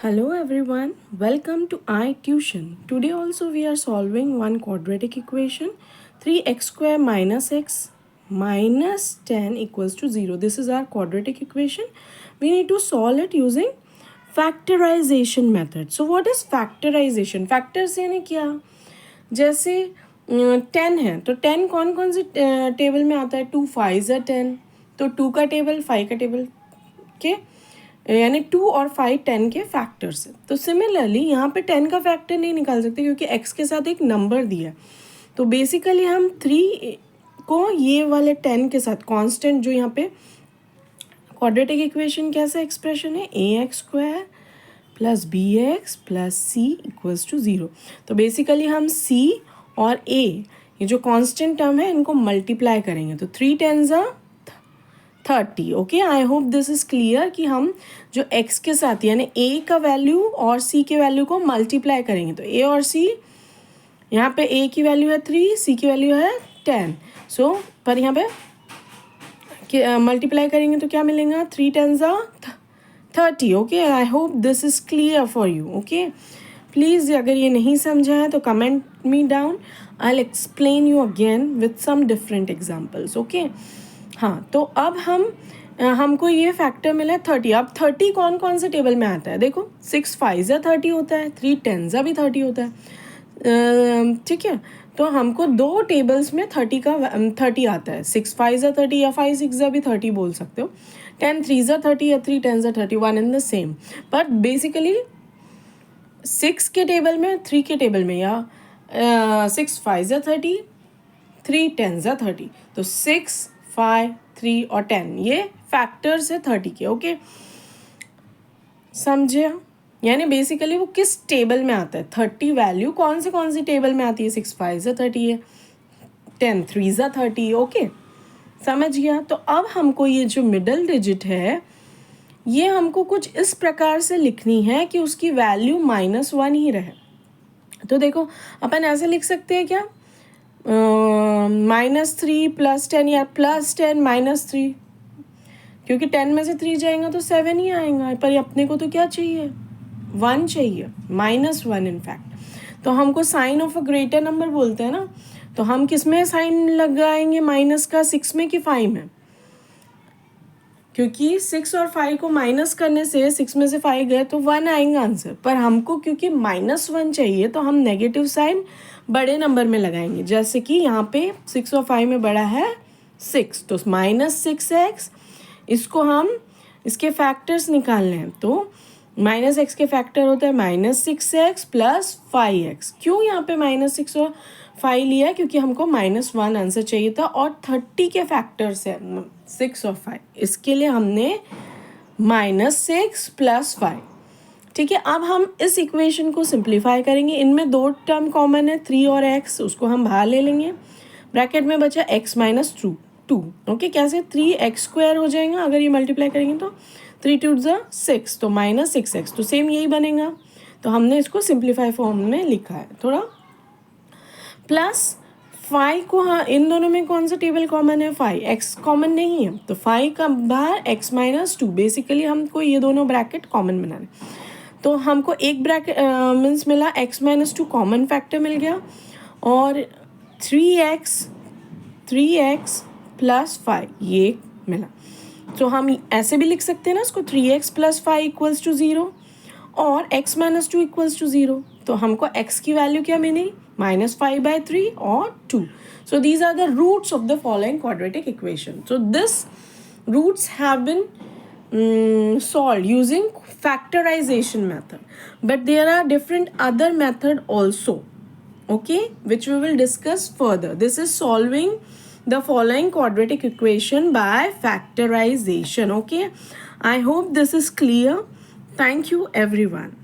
Hello everyone, welcome to iTution. Today also we are solving one quadratic equation 3x square minus x minus 10 equals to 0. This is our quadratic equation. We need to solve it using factorization method. So what is factorization? Factors यानी क्या? जैसे 10 है तो 10 कौन कौन से table में आता है? 2 5 10, तो 2 का टेबल 5 का टेबल के यानी 2 और 5 10 के फैक्टर्स है। तो सिमिलरली यहाँ पे 10 का फैक्टर नहीं निकाल सकते क्योंकि x के साथ एक नंबर दिया है। तो बेसिकली हम 3 को ये वाले 10 के साथ कांस्टेंट जो यहाँ पे क्वाड्रेटिक इक्वेशन कैसा एक्सप्रेशन है ax square plus bx plus c equals to 0। तो बेसिकली हम c और a ये जो कांस्टेंट टर्म है इनको मल्टीप्लाई करेंगे तो 3 10s are 30। Okay, I hope this is clear कि हम जो x के साथ यानी a का वैल्यू और c के वैल्यू को मल्टीप्लाई करेंगे तो a और c, यहाँ पे a की वैल्यू है 3, c की वैल्यू है 10। सो पर यहाँ पे मल्टीप्लाई करेंगे तो क्या मिलेगा? 3 10s are 30। Okay, I hope this is clear for you. Okay, please अगर ये नहीं समझा है तो comment me down, I will explain you again with some different examples. Okay, हाँ, तो अब हमको ये फैक्टर मिला है 30। अब 30 कौन कौन से टेबल में आता है? देखो 6 5 30 होता है, 3 10 भी 30 होता है। ठीक है, तो हमको दो टेबल्स में 30 आता है। 6 5 30 या 5 6 भी 30 बोल सकते हो। 10 3 30 या 3 10 30, one in the same. But basically 6 के टेबल में, 3 के टेबल में या 6 5 30, 3 10 30। तो 6 5 3 और 10 ये फैक्टर्स है 30 के। ओके, समझे? यानी बेसिकली वो किस टेबल में आता है, 30 वैल्यू कौन सी टेबल में आती है? 6 5 30 है, 10 3 30। ओके, समझ गया? तो अब हमको ये जो मिडल डिजिट है ये हमको कुछ इस प्रकार से लिखनी है कि उसकी वैल्यू -1 ही रहे। तो देखो अपन ऐसे लिख सकते हैं क्या? -3 + 10 या +10 -3, क्योंकि 10 में से 3 जाएगा तो 7 ही आएगा। पर अपने को तो क्या चाहिए? 1 चाहिए, -1 इनफैक्ट। तो हमको sign of a greater number बोलते हैं ना, तो हम किस में साइन लगाएंगे माइनस का? 6 में कि 5 में? क्योंकि 6 और 5 को माइनस करने से 6 में से 5 गए तो 1 आएगा आंसर। पर हमको क्योंकि -1 चाहिए तो हम नेगेटिव साइन बड़े नंबर में लगाएंगे। जैसे कि यहाँ पे 6 और 5 में बड़ा है 6, तो -6x। इसको हम इसके फैक्टर्स निकालने हैं तो -x के फैक्टर होता है -6x + 5x। क्यों यहाँ पे -6 और 5 लिया है? क्योंकि हमको -1 आंसर चाहिए था और 30 के फैक्टर्स है 6 और 5, इसके लिए हमने -6 + 5। ठीक है, अब हम इस इक्वेशन को सिंप्लीफाई करेंगे। इनमें दो टर्म कॉमन है, 3 और x, उसको हम बाहर ले लेंगे। ब्रैकेट में बचा x - 2। ओके, कैसे? 3x स्क्वायर हो जाएगा अगर ये मल्टीप्लाई करेंगे तो 3 2 6, तो -6x, तो सेम यही बनेगा। तो हमने इसको सिंप्लीफाई फॉर्म में लिखा है थोड़ा। प्लस 5 को, हाँ, इन दोनों में कौन सा टेबल कॉमन है? 5, x कॉमन नहीं है तो 5 का बाहर x - 2। बेसिकली हमको ये दोनों ब्रैकेट कॉमन बनाने, तो हमको एक ब्रैकेट मीन्स मिला x - 2 कॉमन फैक्टर मिल गया, और 3x + 5 ये मिला। तो हम ऐसे भी लिख सकते हैं ना इसको, 3x + 5 इक्वल्स टू 0 और x - 2 इक्वल्स टू 0। तो हमको x की वैल्यू क्या मिली? -5/3 और 2। So these are the roots of the following quadratic equation. So this roots have been solved using factorization method, but there are different other method also, okay, which we will discuss further. This is solving the following quadratic equation by factorization. Okay, I hope this is clear. Thank you everyone.